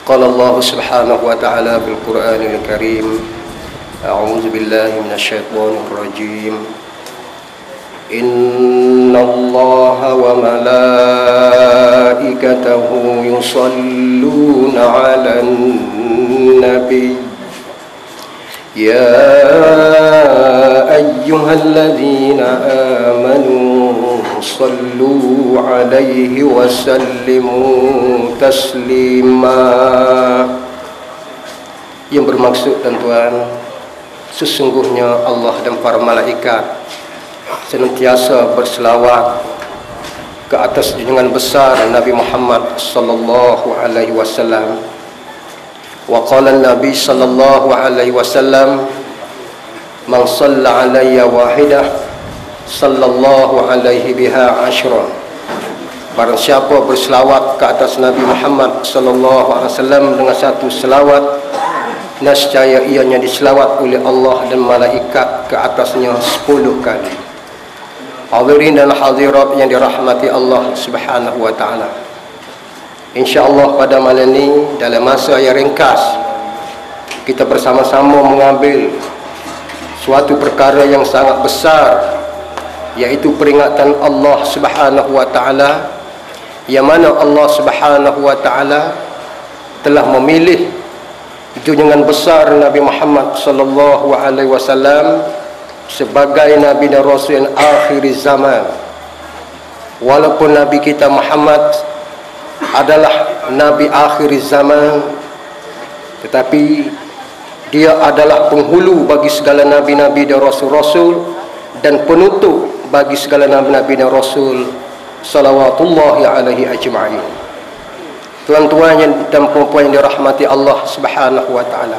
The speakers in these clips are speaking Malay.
قال الله سبحانه وتعالى في القرآن الكريم أعوذ بالله من الشيطان الرجيم إن الله وملائكته يصلون على النبي يا أيها الذين آمنوا صلوا عليه وسلموا تسليما. Yang bermaksud tuan-tuan, sesungguhnya Allah dan para malaikat senantiasa berselawat ke atas junjungan besar Nabi Muhammad sallallahu alaihi wasallam. Wa qala an-nabi sallallahu alaihi wasallam, man shalla alayya wahidah sallallahu alaihi biha ashra. Barang siapa berselawat ke atas Nabi Muhammad sallallahu alaihi wasallam dengan satu selawat, nescaya ianya diselawat oleh Allah dan malaikat ke atasnya 10 kali. Hadirin dan hadirat yang dirahmati Allah Subhanahu wa taala. InsyaAllah pada malam ini dalam masa yang ringkas kita bersama-sama mengambil suatu perkara yang sangat besar, yaitu peringatan Allah Subhanahu wa taala, yang mana Allah Subhanahu wa taala telah memilih junjungan besar Nabi Muhammad sallallahu alaihi wasallam sebagai Nabi dan Rasul akhir zaman. Walaupun Nabi kita Muhammad adalah Nabi akhir zaman, tetapi dia adalah penghulu bagi segala Nabi-Nabi dan Rasul-Rasul, dan penutup bagi segala Nabi-Nabi dan Rasul salawatullahi alaihi ajma'in. Tuan-tuan dan puan-puan yang dirahmati Allah Subhanahu wa ta'ala,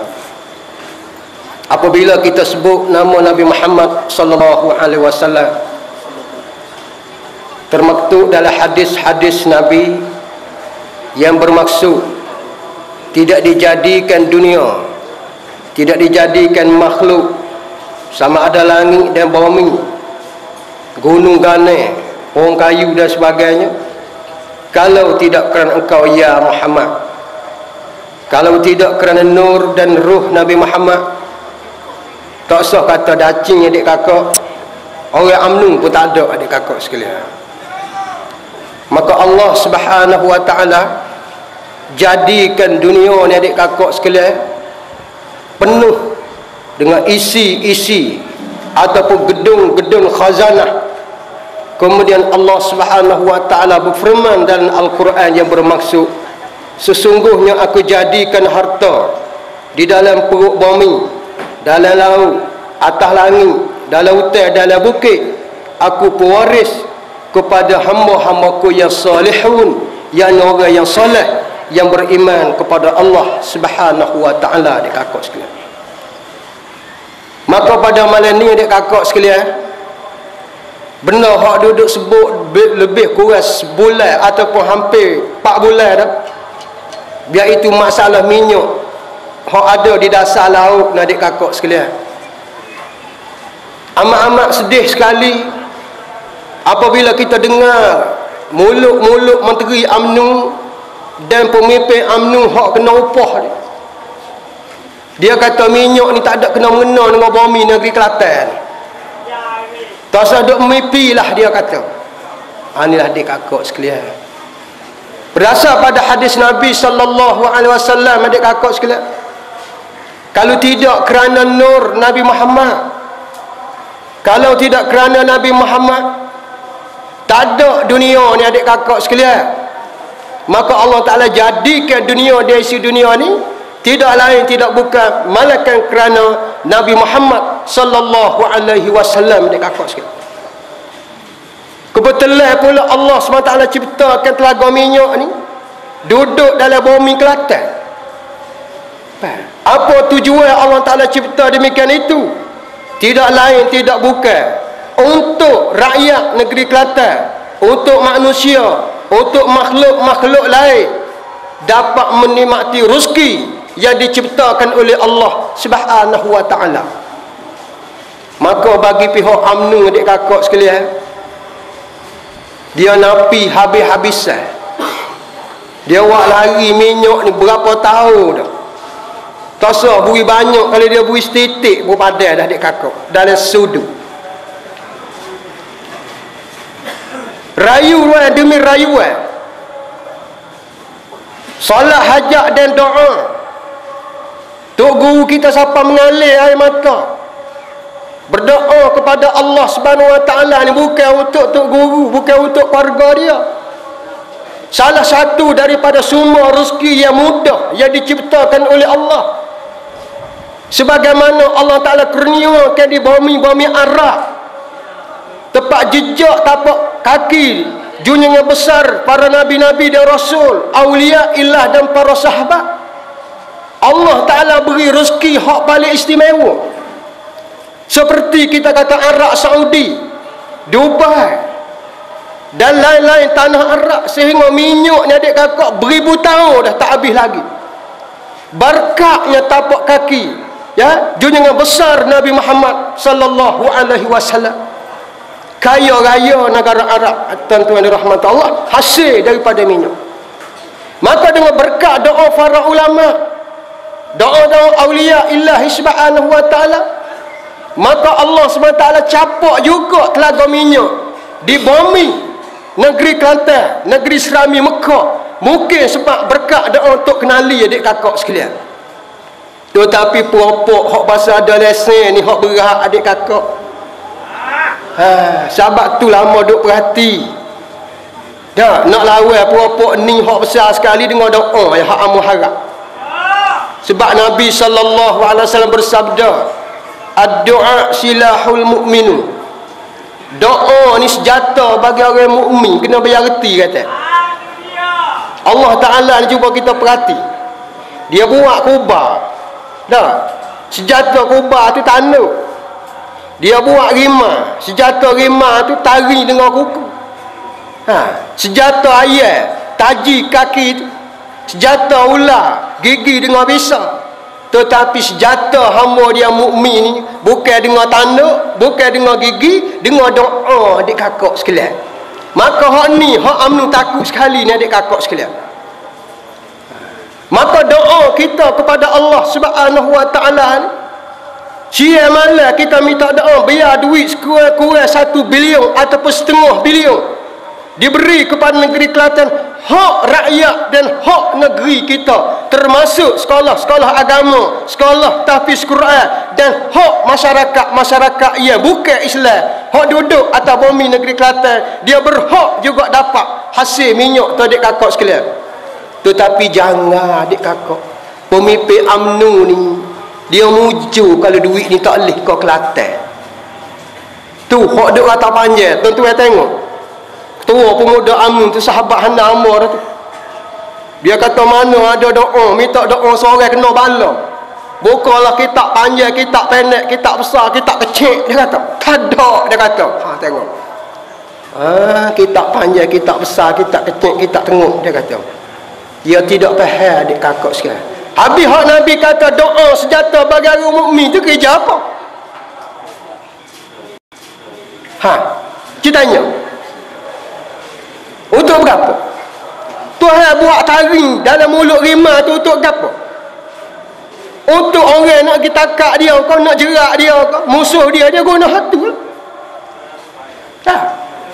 apabila kita sebut nama Nabi Muhammad sallallahu alaihi wasallam, termaktub dalam hadis-hadis Nabi yang bermaksud tidak dijadikan dunia, tidak dijadikan makhluk, sama ada langit dan bumi, gunung gane, pohon kayu dan sebagainya, kalau tidak kerana engkau ya Muhammad, kalau tidak kerana nur dan ruh Nabi Muhammad, tak usah kata dacing adik kakak, orang UMNO pun tak ada adik kakak sekalian. Maka Allah Subhanahu wa ta'ala jadikan dunia ni adik kakak sekalian penuh dengan isi-isi ataupun gedung-gedung khazanah. Kemudian Allah Subhanahu wa ta'ala berfirman dalam Al-Quran yang bermaksud, sesungguhnya aku jadikan harta di dalam perut bumi, dalam laut, atas langit, dalam hutan, dalam bukit, aku pewaris kepada hamba-hambaku yang salihun, yang orang yang soleh, yang beriman kepada Allah Subhanahu wa ta'ala. Adik kakak sekalian, maka pada malam ni adik kakak sekalian, benda hak duduk sebut lebih kurang sebulan ataupun hampir 4 bulan dah, biar itu masalah minyak hak ada di dasar laut. Adik kakak sekalian, amat-amat sedih sekali apabila kita dengar mulut-mulut menteri UMNO dan pemimpin UMNO hak kena upah dia kata minyak ni tak ada kena-mengena dengan bumi negeri Kelantan. Tak usah duk mimpi lah dia kata. Inilah adik kakak sekalian, berdasar pada hadis Nabi sallallahu alaihi wasallam, adik kakak sekalian, kalau tidak kerana nur Nabi Muhammad, kalau tidak kerana Nabi Muhammad, tak ada dunia ni adik kakak sekalian. Maka Allah Ta'ala jadikan dunia, dia isi dunia ni tidak lain tidak bukan malakan kerana Nabi Muhammad sallallahu alaihi wasallam. Adik kakak sekalian, kebetulan pula Allah SWT ciptakan telaga minyak ni duduk dalam bumi Kelantan. Apa tujuan Allah Ta'ala cipta demikian itu? Tidak lain tidak bukan untuk rakyat negeri Kelantan, untuk manusia, untuk makhluk-makhluk lain dapat menikmati rezeki yang diciptakan oleh Allah Subhanahu wa ta'ala. Maka bagi pihak UMNO adik kakak sekalian, dia napi habis-habisan Dia buat lari minyak ni berapa tahun dah. Tak usah beri banyak, kalau dia beri setitik pun padai dah adik kakak dalam sudu. Rayuan demi rayuan. Solat hajat dan doa. Tok guru kita siapa mengalir air mata, berdoa kepada Allah Subhanahu Wa Taala ni bukan untuk tok guru, bukan untuk keluarga dia. Salah satu daripada sumber rezeki yang mudah yang diciptakan oleh Allah. Sebagaimana Allah Ta'ala kurniakan di bumi-bumi Arab, tempat jejak tapak kaki junjungan besar para nabi-nabi dan rasul, awliya illah dan para sahabat. Allah Ta'ala beri rezeki hak paling istimewa. Seperti kita kata Arab Saudi, Dubai dan lain-lain tanah Arab, sehingga minyak ni adik kakak beribu tahun dah tak habis lagi. Berkatnya tapak kaki ya junjungan besar Nabi Muhammad sallallahu alaihi wasallam. Kaya raya negara Arab, tuan-tuan dirahmati Allah, hasil daripada minyak. Maka dengan berkat doa para ulama, doa-doa awliya illahi subhanahu wa ta'ala, maka Allah subhanahu wa ta'ala capak juga telaga minyak di bumi negeri Kelantan, negeri Serami Mekah. Mungkin sebab berkat doa untuk kenali adik kakak sekalian. Tetapi puak-puak hak bahasa ada lesen ni hak berat adik kakak. Sahabat tu lama duk perhati. Dah nak lawan puak-puak ni hak besar sekali dengan doa yang hak amu harap. Sebab Nabi sallallahu alaihi wasallam bersabda, "Ad-du'a silahul mu'minu." Doa ni senjata bagi orang mukmin, kena bayar reti kata. Allah Taala ni cuba kita perhati. Dia buat kubah. Dah. Senjata kubah tu tanduk. Dia buat rimah. Senjata rimah tu tari dengan kuku. Senjata ayat, taji kaki tu. Senjata ular, gigi dengan pisau. Tetapi senjata hamba dia mukmin ni bukan dengan tanduk, bukan dengan gigi, dengan doa adik kakak sekalian. Maka hak ni hak amnu takut sekali ni adik kakak sekalian. Maka doa kita kepada Allah Subhanahu Wa Taala ni, siang malam kita minta doa, biar duit sekurang-kurang 1 bilion ataupun setengah bilion diberi kepada negeri Kelantan, hak rakyat dan hak negeri kita, termasuk sekolah-sekolah agama, sekolah tahfiz Quran, dan hak masyarakat yang bukan Islam, hak duduk atas bumi negeri Kelantan, dia berhak juga dapat hasil minyak tu adik kakak sekalian. Tetapi jangan adik kakak, pemimpin UMNO ni dia mujur kalau duit ni tak leh ke Kelantan. Tu hak duk kata panjang, tuan-tuan tengok. Ketua pemuda UMNO tu sahabat Hana Amar tu. Dia kata mana ada doa, minta doa seorang kena bala. Bukalah kitab panjang, kitab pendek, kitab besar, kitab kecil. Dia kata, tak ada. Dia kata, tengok. Kitab panjang, kitab besar, kitab kecil, kitab tengok. Dia kata, dia tidak faham adik kakak sekalian. Habis hak Nabi kata doa senjata bagi orang mukmin tu kerja apa? Kita tanya. Untuk berapa? Tuhan buat taring dalam mulut rimah tu untuk apa? Untuk orang nak kita takak dia, kau nak jerak dia, musuh dia, dia guna hatu lah.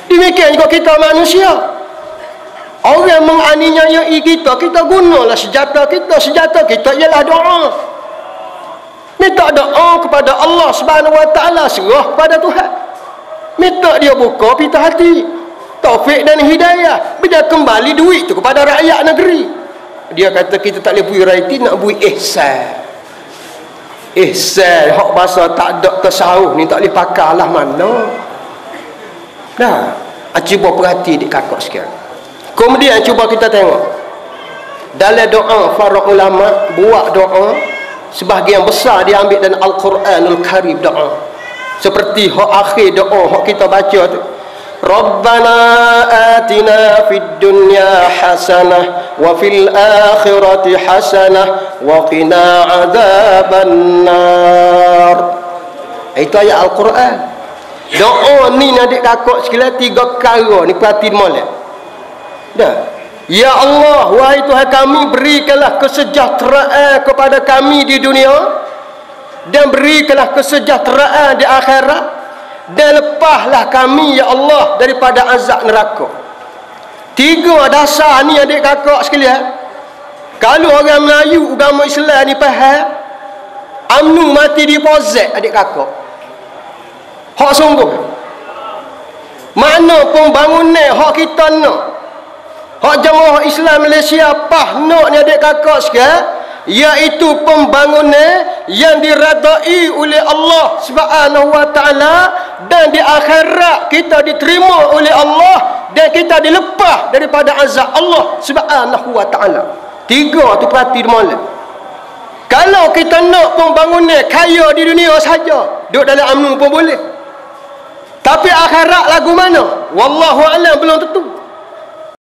Demikian juga kita manusia. Orang menganiayai kita, kita gunalah senjata kita. Senjata kita ialah doa. Minta doa kepada Allah Subhanahu Wa Taala, serah kepada Tuhan. Minta dia buka pita hati, taufik dan hidayah. Bila kembali duit tu kepada rakyat negeri. Dia kata kita tak boleh beri raiti, nak beri ihsan. Ihsan, hak bahasa tak ada tasawuf ni tak boleh pakai lah mana. Cuba perhati di kakak sekarang. Kemudian cuba kita tengok dalam doa para ulama, buat doa sebahagian besar diambil dari Al-Quranul Karim. Doa seperti hak akhir doa hak kita baca tu, Rabbana atina fid dunya hasanah wa fil akhirati hasanah wa qina adzaban nar. Itu ayat Al-Quran. Doa ni adik kakak sekalian 3 perkara ni perhati molek. Dah. Ya Allah, wahai Tuhan kami, berikanlah kesejahteraan kepada kami di dunia, dan berikanlah kesejahteraan di akhirat, dan lepaslah kami ya Allah daripada azab neraka. 3 dasar ni adik kakak sekalian. Kalau orang Melayu agama Islam ni faham, UMNO mati di pozek adik kakak. Hak sungguh. Mana pembangunan hak kita nak, hak jemaah Islam Malaysia pah nak ni adik kakak sekalian, iaitu pembangunan yang diredai oleh Allah Subhanahu wa taala, dan di akhirat kita diterima oleh Allah, dan kita dilepas daripada azab Allah Subhanahu wa taala. 3 tu perhati molek. Kalau kita nak pembangunan kaya di dunia saja, duduk dalam UMNO pun boleh. Tapi akhirat lagu mana? Wallahu a'lam, belum tentu.